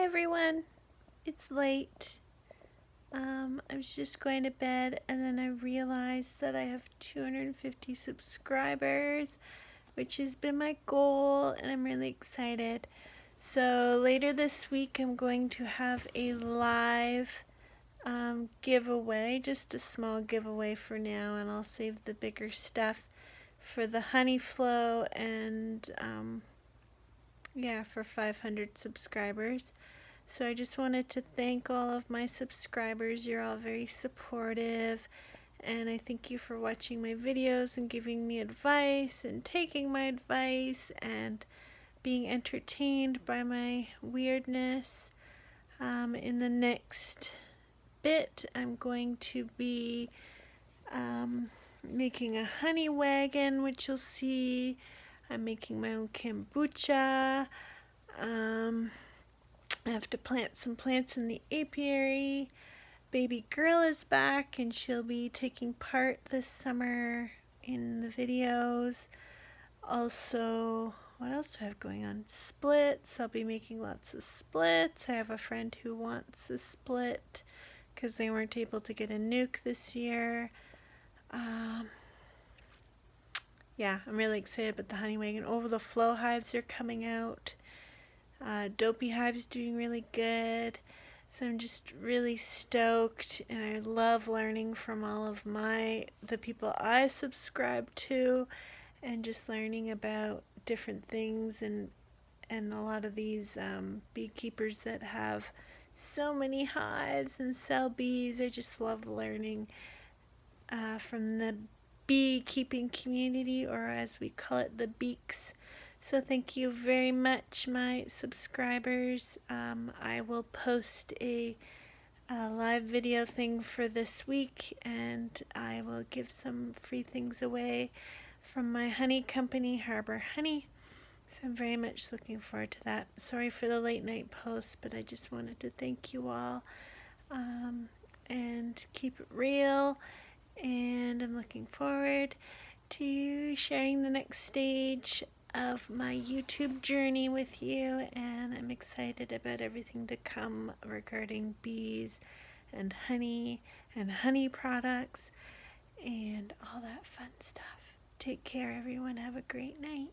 everyone. It's late. I was just going to bed and then I realized that I have 250 subscribers, which has been my goal, and I'm really excited. So later this week I'm going to have a live giveaway, just a small giveaway for now, and I'll save the bigger stuff for the honey flow and for 500 subscribers. So I just wanted to thank all of my subscribers. You're all very supportive, and I thank you for watching my videos and giving me advice and taking my advice and being entertained by my weirdness. In the next bit, I'm going to be making a honey wagon, which you'll see. I'm making my own kombucha. I have to plant some plants in the apiary. Baby girl is back and she'll be taking part this summer in the videos. Also, what else do I have going on? Splits. I'll be making lots of splits. I have a friend who wants a split because they weren't able to get a nuke this year. I'm really excited about the honey wagon. Overflow hives are coming out. Dopey Hive's doing really good. So I'm just really stoked, and I love learning from all of the people I subscribe to, and just learning about different things and a lot of these beekeepers that have so many hives and sell bees. I just love learning from the beekeeping community, or as we call it, the beaks. So thank you very much, my subscribers. I will post a live video thing for this week, and I will give some free things away from my honey company, Harbor Honey. So I'm very much looking forward to that. Sorry for the late night post, but I just wanted to thank you all and keep it real. And I'm looking forward to sharing the next stage of my YouTube journey with you, and I'm excited about everything to come regarding bees and honey products and all that fun stuff. Take care, everyone. Have a great night.